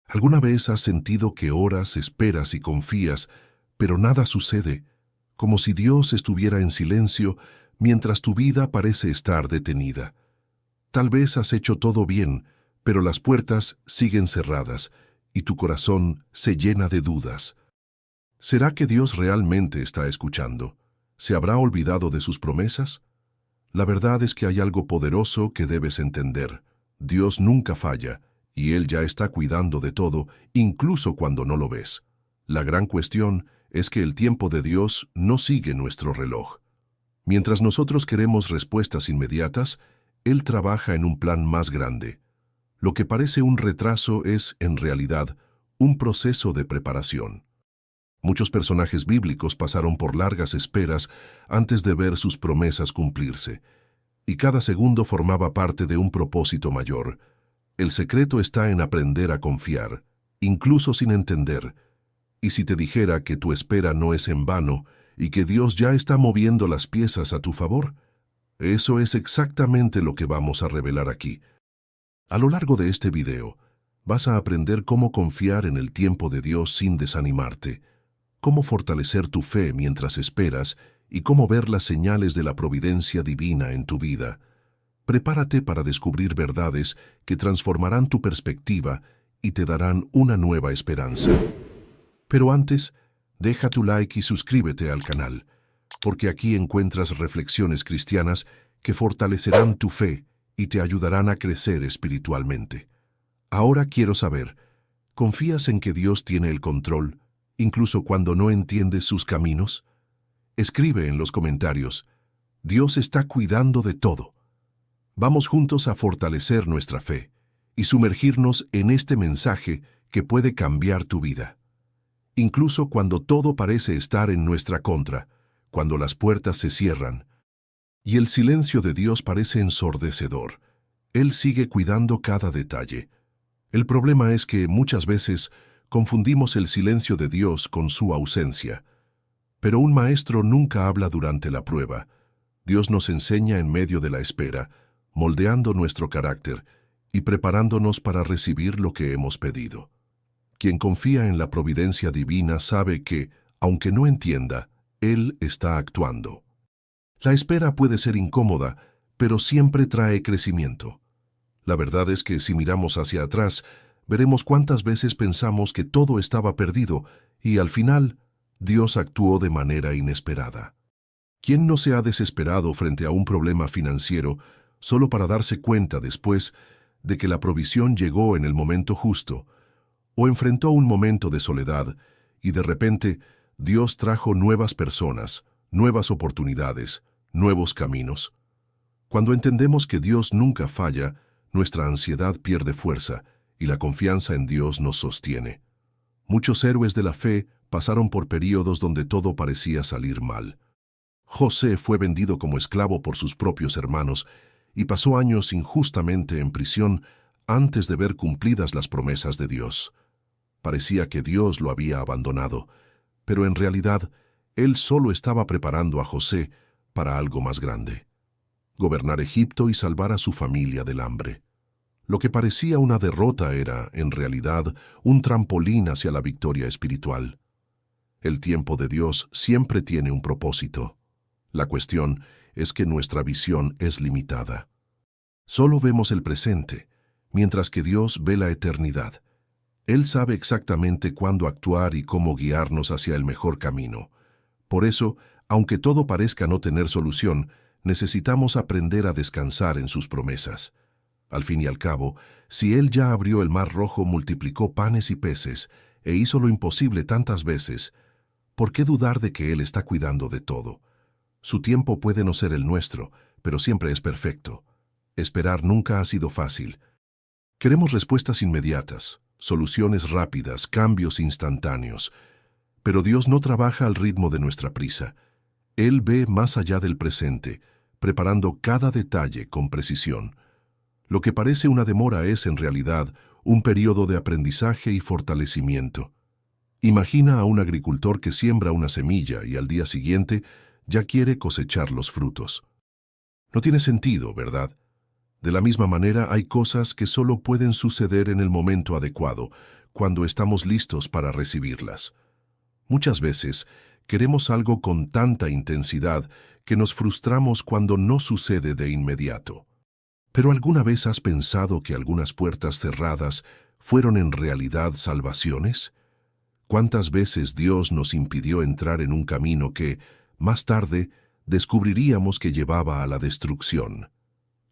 ¿Alguna vez has sentido que oras, esperas y confías, pero nada sucede, como si Dios estuviera en silencio mientras tu vida parece estar detenida? Tal vez has hecho todo bien, pero las puertas siguen cerradas y tu corazón se llena de dudas. ¿Será que Dios realmente está escuchando? ¿Se habrá olvidado de sus promesas? La verdad es que hay algo poderoso que debes entender. Dios nunca falla, y Él ya está cuidando de todo, incluso cuando no lo ves. La gran cuestión es que el tiempo de Dios no sigue nuestro reloj. Mientras nosotros queremos respuestas inmediatas, Él trabaja en un plan más grande. Lo que parece un retraso es, en realidad, un proceso de preparación. Muchos personajes bíblicos pasaron por largas esperas antes de ver sus promesas cumplirse, y cada segundo formaba parte de un propósito mayor. El secreto está en aprender a confiar, incluso sin entender. Y si te dijera que tu espera no es en vano y que Dios ya está moviendo las piezas a tu favor, eso es exactamente lo que vamos a revelar aquí. A lo largo de este video, vas a aprender cómo confiar en el tiempo de Dios sin desanimarte, cómo fortalecer tu fe mientras esperas y cómo ver las señales de la providencia divina en tu vida. Prepárate para descubrir verdades que transformarán tu perspectiva y te darán una nueva esperanza. Pero antes, deja tu like y suscríbete al canal, porque aquí encuentras reflexiones cristianas que fortalecerán tu fe y te ayudarán a crecer espiritualmente. Ahora quiero saber, ¿confías en que Dios tiene el control, incluso cuando no entiendes sus caminos? Escribe en los comentarios, Dios está cuidando de todo. Vamos juntos a fortalecer nuestra fe y sumergirnos en este mensaje que puede cambiar tu vida. Incluso cuando todo parece estar en nuestra contra, cuando las puertas se cierran y el silencio de Dios parece ensordecedor, Él sigue cuidando cada detalle. El problema es que muchas veces confundimos el silencio de Dios con su ausencia. Pero un maestro nunca habla durante la prueba. Dios nos enseña en medio de la espera, moldeando nuestro carácter y preparándonos para recibir lo que hemos pedido. Quien confía en la providencia divina sabe que, aunque no entienda, Él está actuando. La espera puede ser incómoda, pero siempre trae crecimiento. La verdad es que si miramos hacia atrás, veremos cuántas veces pensamos que todo estaba perdido y al final, Dios actuó de manera inesperada. ¿Quién no se ha desesperado frente a un problema financiero solo para darse cuenta después de que la provisión llegó en el momento justo, o enfrentó un momento de soledad y de repente Dios trajo nuevas personas, nuevas oportunidades, nuevos caminos? Cuando entendemos que Dios nunca falla, nuestra ansiedad pierde fuerza y la confianza en Dios nos sostiene. Muchos héroes de la fe pasaron por períodos donde todo parecía salir mal. José fue vendido como esclavo por sus propios hermanos y pasó años injustamente en prisión antes de ver cumplidas las promesas de Dios. Parecía que Dios lo había abandonado, pero en realidad Él solo estaba preparando a José para algo más grande: gobernar Egipto y salvar a su familia del hambre. Lo que parecía una derrota era, en realidad, un trampolín hacia la victoria espiritual. El tiempo de Dios siempre tiene un propósito. La cuestión es que nuestra visión es limitada. Solo vemos el presente, mientras que Dios ve la eternidad. Él sabe exactamente cuándo actuar y cómo guiarnos hacia el mejor camino. Por eso, aunque todo parezca no tener solución, necesitamos aprender a descansar en sus promesas. Al fin y al cabo, si Él ya abrió el mar rojo, multiplicó panes y peces, e hizo lo imposible tantas veces, ¿por qué dudar de que Él está cuidando de todo? Su tiempo puede no ser el nuestro, pero siempre es perfecto. Esperar nunca ha sido fácil. Queremos respuestas inmediatas, soluciones rápidas, cambios instantáneos. Pero Dios no trabaja al ritmo de nuestra prisa. Él ve más allá del presente, preparando cada detalle con precisión. Lo que parece una demora es, en realidad, un periodo de aprendizaje y fortalecimiento. Imagina a un agricultor que siembra una semilla y al día siguiente ya quiere cosechar los frutos. No tiene sentido, ¿verdad? De la misma manera, hay cosas que solo pueden suceder en el momento adecuado, cuando estamos listos para recibirlas. Muchas veces queremos algo con tanta intensidad que nos frustramos cuando no sucede de inmediato. ¿Pero alguna vez has pensado que algunas puertas cerradas fueron en realidad salvaciones? ¿Cuántas veces Dios nos impidió entrar en un camino que, más tarde, descubriríamos que llevaba a la destrucción?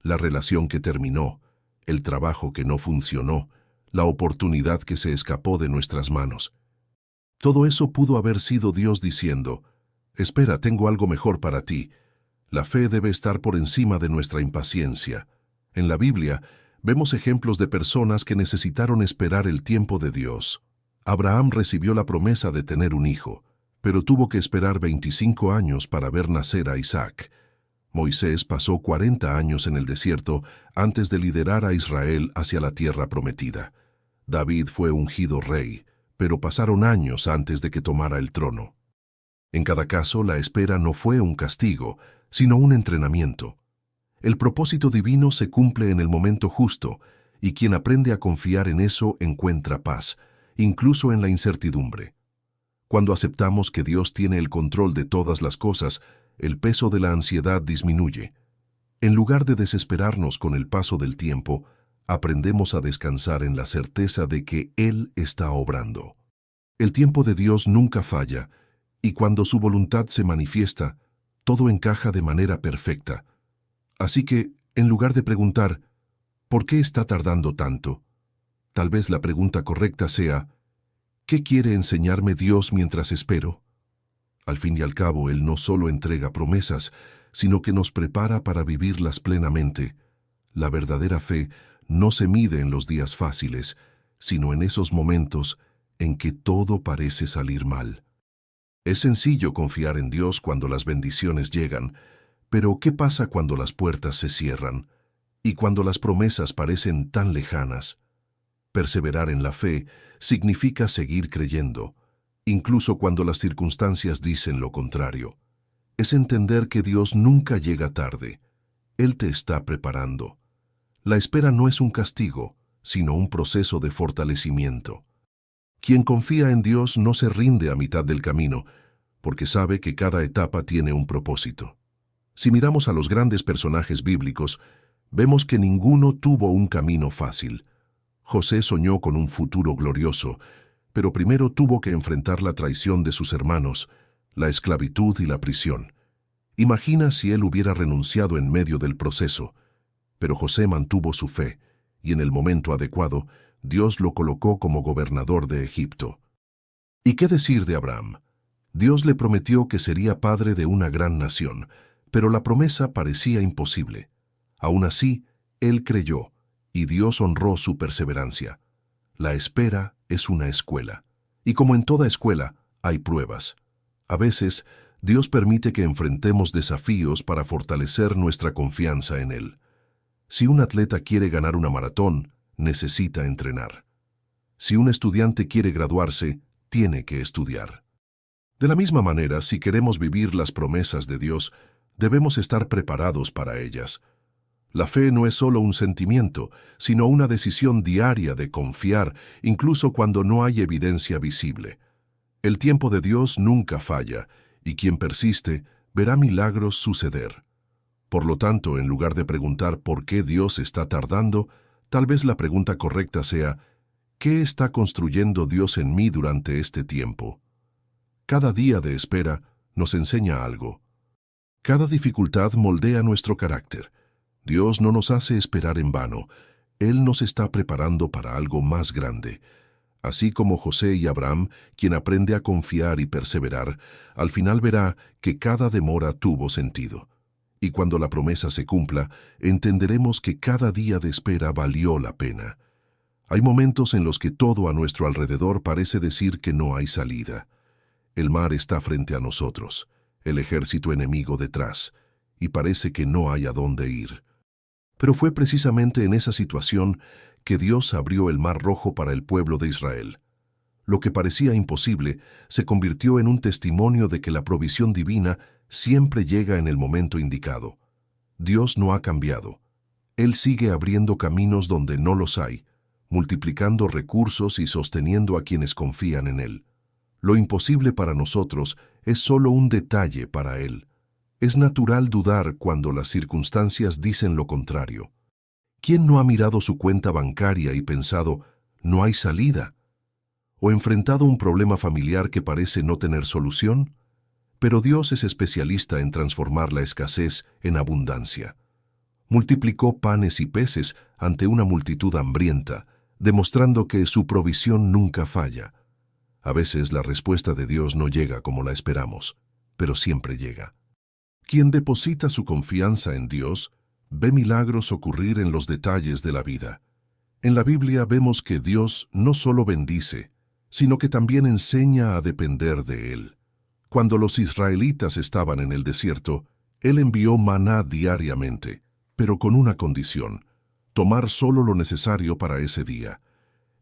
La relación que terminó, el trabajo que no funcionó, la oportunidad que se escapó de nuestras manos. Todo eso pudo haber sido Dios diciendo: «Espera, tengo algo mejor para ti». La fe debe estar por encima de nuestra impaciencia. En la Biblia, vemos ejemplos de personas que necesitaron esperar el tiempo de Dios. Abraham recibió la promesa de tener un hijo, pero tuvo que esperar 25 años para ver nacer a Isaac. Moisés pasó 40 años en el desierto antes de liderar a Israel hacia la tierra prometida. David fue ungido rey, pero pasaron años antes de que tomara el trono. En cada caso, la espera no fue un castigo, sino un entrenamiento. El propósito divino se cumple en el momento justo, y quien aprende a confiar en eso encuentra paz, incluso en la incertidumbre. Cuando aceptamos que Dios tiene el control de todas las cosas, el peso de la ansiedad disminuye. En lugar de desesperarnos con el paso del tiempo, aprendemos a descansar en la certeza de que Él está obrando. El tiempo de Dios nunca falla, y cuando su voluntad se manifiesta, todo encaja de manera perfecta. Así que, en lugar de preguntar, ¿por qué está tardando tanto?, tal vez la pregunta correcta sea, ¿qué quiere enseñarme Dios mientras espero? Al fin y al cabo, Él no solo entrega promesas, sino que nos prepara para vivirlas plenamente. La verdadera fe no se mide en los días fáciles, sino en esos momentos en que todo parece salir mal. Es sencillo confiar en Dios cuando las bendiciones llegan, pero ¿qué pasa cuando las puertas se cierran y cuando las promesas parecen tan lejanas? Perseverar en la fe significa seguir creyendo, incluso cuando las circunstancias dicen lo contrario. Es entender que Dios nunca llega tarde. Él te está preparando. La espera no es un castigo, sino un proceso de fortalecimiento. Quien confía en Dios no se rinde a mitad del camino, porque sabe que cada etapa tiene un propósito. Si miramos a los grandes personajes bíblicos, vemos que ninguno tuvo un camino fácil. José soñó con un futuro glorioso, pero primero tuvo que enfrentar la traición de sus hermanos, la esclavitud y la prisión. Imagina si él hubiera renunciado en medio del proceso. Pero José mantuvo su fe, y en el momento adecuado, Dios lo colocó como gobernador de Egipto. ¿Y qué decir de Abraham? Dios le prometió que sería padre de una gran nación, pero la promesa parecía imposible. Aún así, él creyó, y Dios honró su perseverancia. La espera es una escuela, y como en toda escuela, hay pruebas. A veces, Dios permite que enfrentemos desafíos para fortalecer nuestra confianza en Él. Si un atleta quiere ganar una maratón, necesita entrenar. Si un estudiante quiere graduarse, tiene que estudiar. De la misma manera, si queremos vivir las promesas de Dios, debemos estar preparados para ellas. La fe no es solo un sentimiento, sino una decisión diaria de confiar, incluso cuando no hay evidencia visible. El tiempo de Dios nunca falla, y quien persiste verá milagros suceder. Por lo tanto, en lugar de preguntar por qué Dios está tardando, tal vez la pregunta correcta sea, ¿qué está construyendo Dios en mí durante este tiempo? Cada día de espera nos enseña algo. Cada dificultad moldea nuestro carácter. Dios no nos hace esperar en vano. Él nos está preparando para algo más grande. Así como José y Abraham, quien aprende a confiar y perseverar, al final verá que cada demora tuvo sentido. Y cuando la promesa se cumpla, entenderemos que cada día de espera valió la pena. Hay momentos en los que todo a nuestro alrededor parece decir que no hay salida. El mar está frente a nosotros, el ejército enemigo detrás, y parece que no hay a dónde ir. Pero fue precisamente en esa situación que Dios abrió el Mar Rojo para el pueblo de Israel. Lo que parecía imposible se convirtió en un testimonio de que la provisión divina siempre llega en el momento indicado. Dios no ha cambiado. Él sigue abriendo caminos donde no los hay, multiplicando recursos y sosteniendo a quienes confían en Él. Lo imposible para nosotros es solo un detalle para Él. Es natural dudar cuando las circunstancias dicen lo contrario. ¿Quién no ha mirado su cuenta bancaria y pensado, no hay salida? ¿O enfrentado un problema familiar que parece no tener solución? Pero Dios es especialista en transformar la escasez en abundancia. Multiplicó panes y peces ante una multitud hambrienta, demostrando que su provisión nunca falla. A veces la respuesta de Dios no llega como la esperamos, pero siempre llega. Quien deposita su confianza en Dios, ve milagros ocurrir en los detalles de la vida. En la Biblia vemos que Dios no solo bendice, sino que también enseña a depender de Él. Cuando los israelitas estaban en el desierto, Él envió maná diariamente, pero con una condición: tomar solo lo necesario para ese día.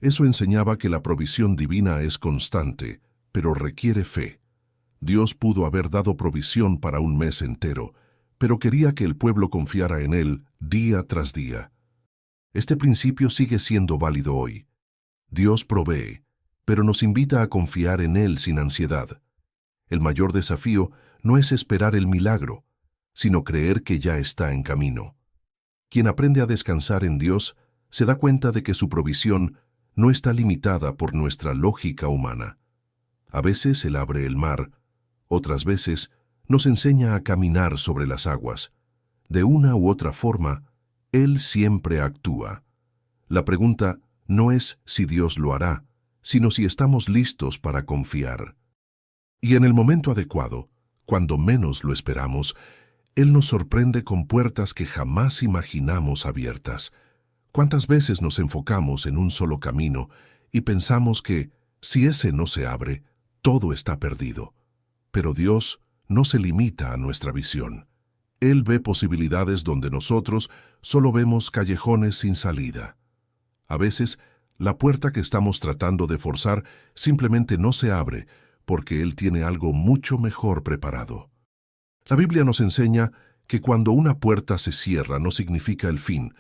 Eso enseñaba que la provisión divina es constante, pero requiere fe. Dios pudo haber dado provisión para un mes entero, pero quería que el pueblo confiara en Él día tras día. Este principio sigue siendo válido hoy. Dios provee, pero nos invita a confiar en Él sin ansiedad. El mayor desafío no es esperar el milagro, sino creer que ya está en camino. Quien aprende a descansar en Dios se da cuenta de que su provisión no está limitada por nuestra lógica humana. A veces Él abre el mar, otras veces nos enseña a caminar sobre las aguas. De una u otra forma, Él siempre actúa. La pregunta no es si Dios lo hará, sino si estamos listos para confiar. Y en el momento adecuado, cuando menos lo esperamos, Él nos sorprende con puertas que jamás imaginamos abiertas. ¿Cuántas veces nos enfocamos en un solo camino y pensamos que, si ese no se abre, todo está perdido? Pero Dios no se limita a nuestra visión. Él ve posibilidades donde nosotros solo vemos callejones sin salida. A veces, la puerta que estamos tratando de forzar simplemente no se abre porque Él tiene algo mucho mejor preparado. La Biblia nos enseña que cuando una puerta se cierra no significa el fin,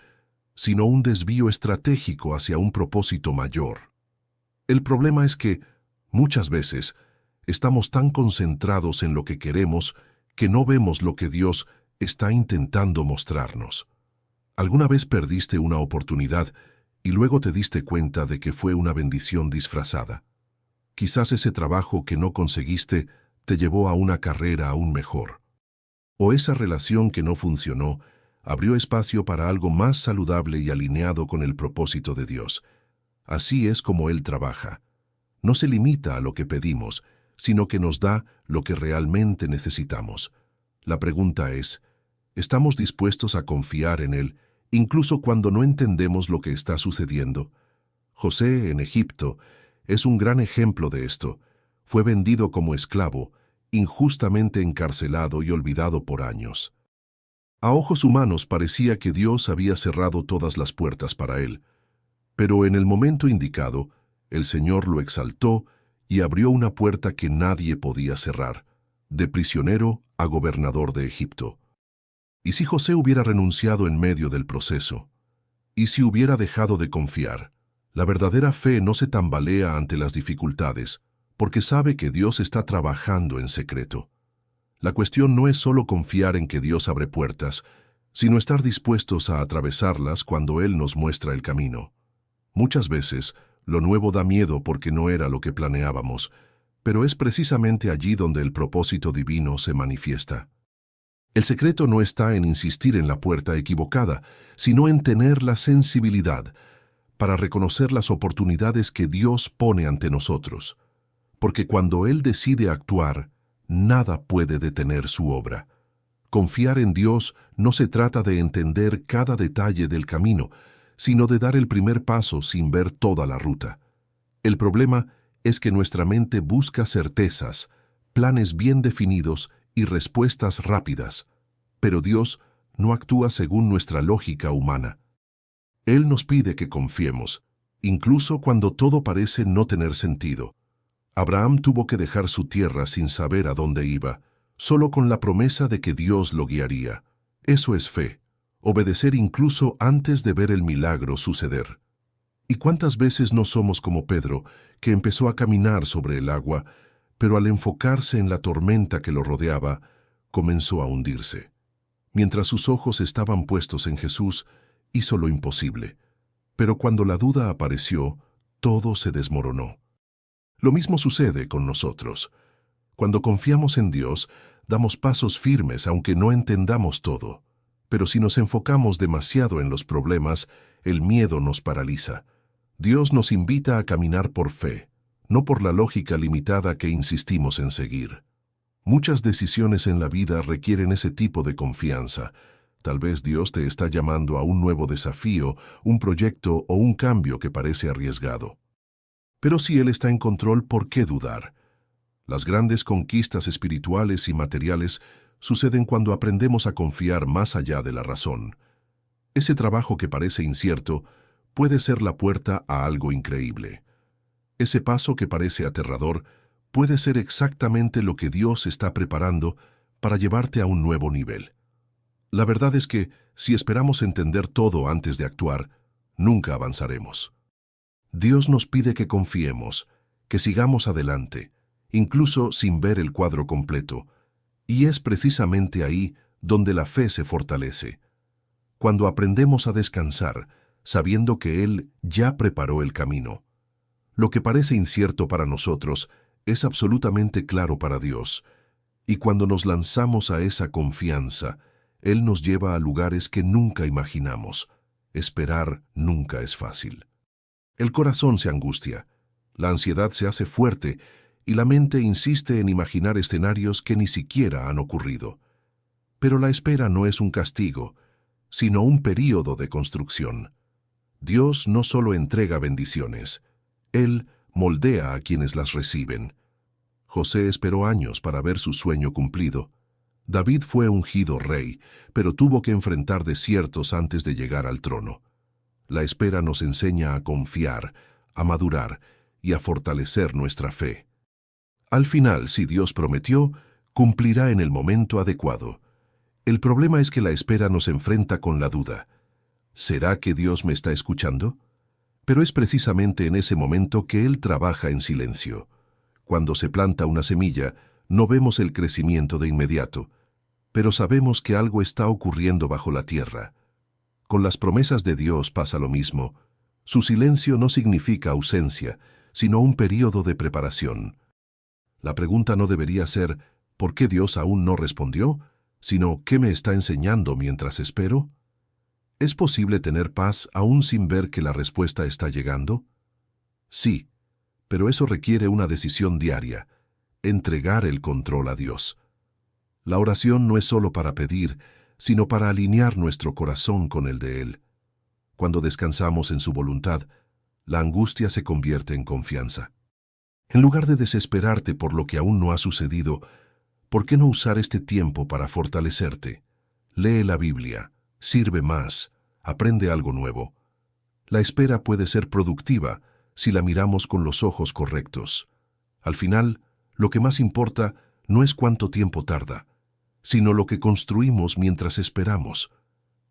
sino un desvío estratégico hacia un propósito mayor. El problema es que, muchas veces, estamos tan concentrados en lo que queremos que no vemos lo que Dios está intentando mostrarnos. ¿Alguna vez perdiste una oportunidad y luego te diste cuenta de que fue una bendición disfrazada? Quizás ese trabajo que no conseguiste te llevó a una carrera aún mejor. O esa relación que no funcionó abrió espacio para algo más saludable y alineado con el propósito de Dios. Así es como Él trabaja. No se limita a lo que pedimos, sino que nos da lo que realmente necesitamos. La pregunta es, ¿estamos dispuestos a confiar en Él, incluso cuando no entendemos lo que está sucediendo? José, en Egipto, es un gran ejemplo de esto. Fue vendido como esclavo, injustamente encarcelado y olvidado por años. A ojos humanos parecía que Dios había cerrado todas las puertas para él, pero en el momento indicado, el Señor lo exaltó y abrió una puerta que nadie podía cerrar, de prisionero a gobernador de Egipto. ¿Y si José hubiera renunciado en medio del proceso? ¿Y si hubiera dejado de confiar? La verdadera fe no se tambalea ante las dificultades, porque sabe que Dios está trabajando en secreto. La cuestión no es solo confiar en que Dios abre puertas, sino estar dispuestos a atravesarlas cuando Él nos muestra el camino. Muchas veces, lo nuevo da miedo porque no era lo que planeábamos, pero es precisamente allí donde el propósito divino se manifiesta. El secreto no está en insistir en la puerta equivocada, sino en tener la sensibilidad para reconocer las oportunidades que Dios pone ante nosotros. Porque cuando Él decide actuar, nada puede detener su obra. Confiar en Dios no se trata de entender cada detalle del camino, sino de dar el primer paso sin ver toda la ruta. El problema es que nuestra mente busca certezas, planes bien definidos y respuestas rápidas, pero Dios no actúa según nuestra lógica humana. Él nos pide que confiemos, incluso cuando todo parece no tener sentido. Abraham tuvo que dejar su tierra sin saber a dónde iba, solo con la promesa de que Dios lo guiaría. Eso es fe, obedecer incluso antes de ver el milagro suceder. ¿Y cuántas veces no somos como Pedro, que empezó a caminar sobre el agua, pero al enfocarse en la tormenta que lo rodeaba, comenzó a hundirse? Mientras sus ojos estaban puestos en Jesús, hizo lo imposible. Pero cuando la duda apareció, todo se desmoronó. Lo mismo sucede con nosotros. Cuando confiamos en Dios, damos pasos firmes aunque no entendamos todo. Pero si nos enfocamos demasiado en los problemas, el miedo nos paraliza. Dios nos invita a caminar por fe, no por la lógica limitada que insistimos en seguir. Muchas decisiones en la vida requieren ese tipo de confianza. Tal vez Dios te está llamando a un nuevo desafío, un proyecto o un cambio que parece arriesgado. Pero si Él está en control, ¿por qué dudar? Las grandes conquistas espirituales y materiales suceden cuando aprendemos a confiar más allá de la razón. Ese trabajo que parece incierto puede ser la puerta a algo increíble. Ese paso que parece aterrador puede ser exactamente lo que Dios está preparando para llevarte a un nuevo nivel. La verdad es que, si esperamos entender todo antes de actuar, nunca avanzaremos. Dios nos pide que confiemos, que sigamos adelante, incluso sin ver el cuadro completo, y es precisamente ahí donde la fe se fortalece. Cuando aprendemos a descansar, sabiendo que Él ya preparó el camino. Lo que parece incierto para nosotros es absolutamente claro para Dios, y cuando nos lanzamos a esa confianza, Él nos lleva a lugares que nunca imaginamos. Esperar nunca es fácil. El corazón se angustia, la ansiedad se hace fuerte y la mente insiste en imaginar escenarios que ni siquiera han ocurrido. Pero la espera no es un castigo, sino un período de construcción. Dios no solo entrega bendiciones, Él moldea a quienes las reciben. José esperó años para ver su sueño cumplido. David fue ungido rey, pero tuvo que enfrentar desiertos antes de llegar al trono. La espera nos enseña a confiar, a madurar y a fortalecer nuestra fe. Al final, si Dios prometió, cumplirá en el momento adecuado. El problema es que la espera nos enfrenta con la duda. ¿Será que Dios me está escuchando? Pero es precisamente en ese momento que Él trabaja en silencio. Cuando se planta una semilla, no vemos el crecimiento de inmediato, pero sabemos que algo está ocurriendo bajo la tierra. Con las promesas de Dios pasa lo mismo. Su silencio no significa ausencia, sino un período de preparación. La pregunta no debería ser ¿por qué Dios aún no respondió?, sino ¿qué me está enseñando mientras espero? ¿Es posible tener paz aún sin ver que la respuesta está llegando? Sí, pero eso requiere una decisión diaria, entregar el control a Dios. La oración no es solo para pedir, sino para alinear nuestro corazón con el de Él. Cuando descansamos en su voluntad, la angustia se convierte en confianza. En lugar de desesperarte por lo que aún no ha sucedido, ¿por qué no usar este tiempo para fortalecerte? Lee la Biblia, sirve más, aprende algo nuevo. La espera puede ser productiva si la miramos con los ojos correctos. Al final, lo que más importa no es cuánto tiempo tarda, sino lo que construimos mientras esperamos.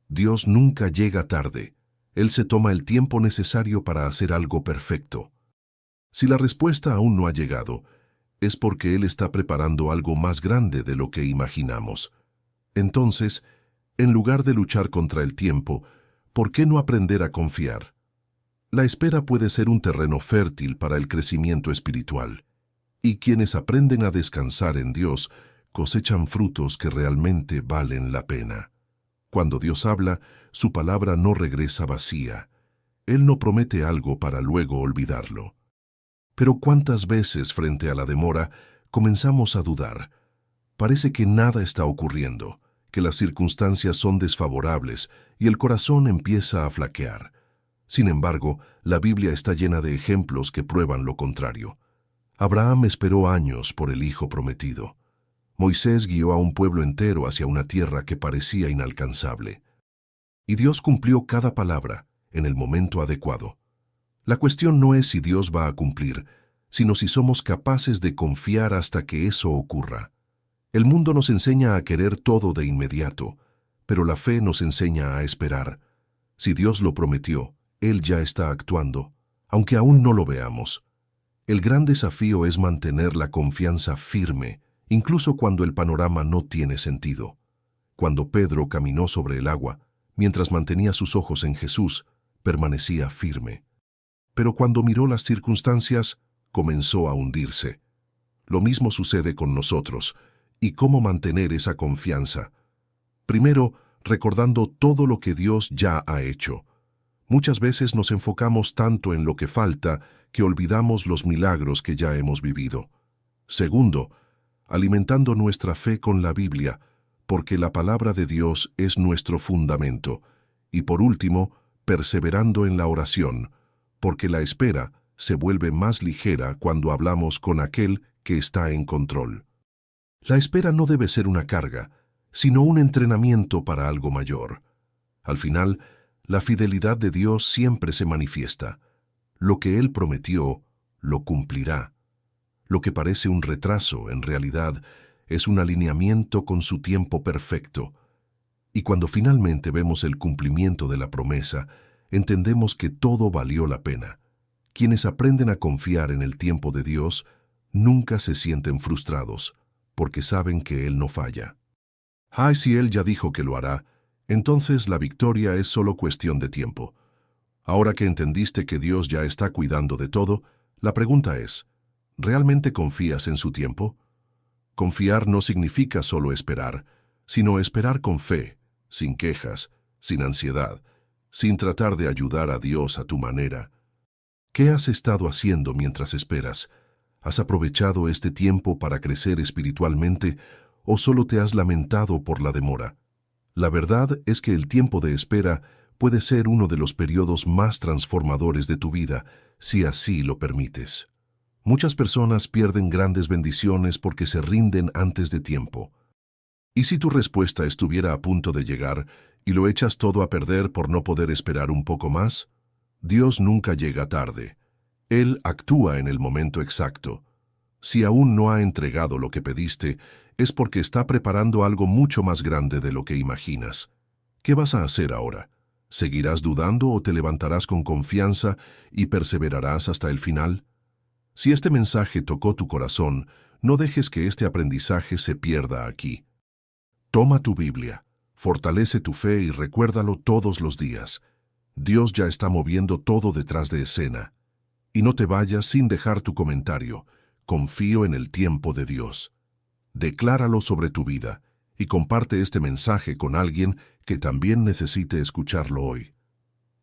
Dios nunca llega tarde. Él se toma el tiempo necesario para hacer algo perfecto. Si la respuesta aún no ha llegado, es porque Él está preparando algo más grande de lo que imaginamos. Entonces, en lugar de luchar contra el tiempo, ¿por qué no aprender a confiar? La espera puede ser un terreno fértil para el crecimiento espiritual, y quienes aprenden a descansar en Dios cosechan frutos que realmente valen la pena. Cuando Dios habla, su palabra no regresa vacía. Él no promete algo para luego olvidarlo. Pero ¿cuántas veces frente a la demora comenzamos a dudar? Parece que nada está ocurriendo, que las circunstancias son desfavorables y el corazón empieza a flaquear. Sin embargo, la Biblia está llena de ejemplos que prueban lo contrario. Abraham esperó años por el hijo prometido. Moisés guió a un pueblo entero hacia una tierra que parecía inalcanzable. Y Dios cumplió cada palabra en el momento adecuado. La cuestión no es si Dios va a cumplir, sino si somos capaces de confiar hasta que eso ocurra. El mundo nos enseña a querer todo de inmediato, pero la fe nos enseña a esperar. Si Dios lo prometió, Él ya está actuando, aunque aún no lo veamos. El gran desafío es mantener la confianza firme, incluso cuando el panorama no tiene sentido. Cuando Pedro caminó sobre el agua, mientras mantenía sus ojos en Jesús, permanecía firme. Pero cuando miró las circunstancias, comenzó a hundirse. Lo mismo sucede con nosotros. ¿Y cómo mantener esa confianza? Primero, recordando todo lo que Dios ya ha hecho. Muchas veces nos enfocamos tanto en lo que falta que olvidamos los milagros que ya hemos vivido. Segundo, alimentando nuestra fe con la Biblia, porque la palabra de Dios es nuestro fundamento. Y por último, perseverando en la oración, porque la espera se vuelve más ligera cuando hablamos con aquel que está en control. La espera no debe ser una carga, sino un entrenamiento para algo mayor. Al final, la fidelidad de Dios siempre se manifiesta. Lo que Él prometió, lo cumplirá. Lo que parece un retraso, en realidad, es un alineamiento con su tiempo perfecto. Y cuando finalmente vemos el cumplimiento de la promesa, entendemos que todo valió la pena. Quienes aprenden a confiar en el tiempo de Dios nunca se sienten frustrados, porque saben que Él no falla. Si Él ya dijo que lo hará, entonces la victoria es solo cuestión de tiempo. Ahora que entendiste que Dios ya está cuidando de todo, la pregunta es, ¿realmente confías en su tiempo? Confiar no significa solo esperar, sino esperar con fe, sin quejas, sin ansiedad, sin tratar de ayudar a Dios a tu manera. ¿Qué has estado haciendo mientras esperas? ¿Has aprovechado este tiempo para crecer espiritualmente o solo te has lamentado por la demora? La verdad es que el tiempo de espera puede ser uno de los periodos más transformadores de tu vida, si así lo permites. Muchas personas pierden grandes bendiciones porque se rinden antes de tiempo. ¿Y si tu respuesta estuviera a punto de llegar y lo echas todo a perder por no poder esperar un poco más? Dios nunca llega tarde. Él actúa en el momento exacto. Si aún no ha entregado lo que pediste, es porque está preparando algo mucho más grande de lo que imaginas. ¿Qué vas a hacer ahora? ¿Seguirás dudando o te levantarás con confianza y perseverarás hasta el final? Si este mensaje tocó tu corazón, no dejes que este aprendizaje se pierda aquí. Toma tu Biblia, fortalece tu fe y recuérdalo todos los días. Dios ya está moviendo todo detrás de escena. Y no te vayas sin dejar tu comentario. Confío en el tiempo de Dios. Decláralo sobre tu vida y comparte este mensaje con alguien que también necesite escucharlo hoy.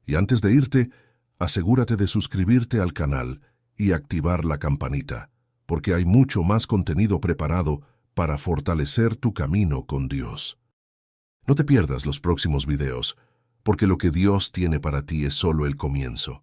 Y antes de irte, asegúrate de suscribirte al canal y activar la campanita, porque hay mucho más contenido preparado para fortalecer tu camino con Dios. No te pierdas los próximos videos, porque lo que Dios tiene para ti es solo el comienzo.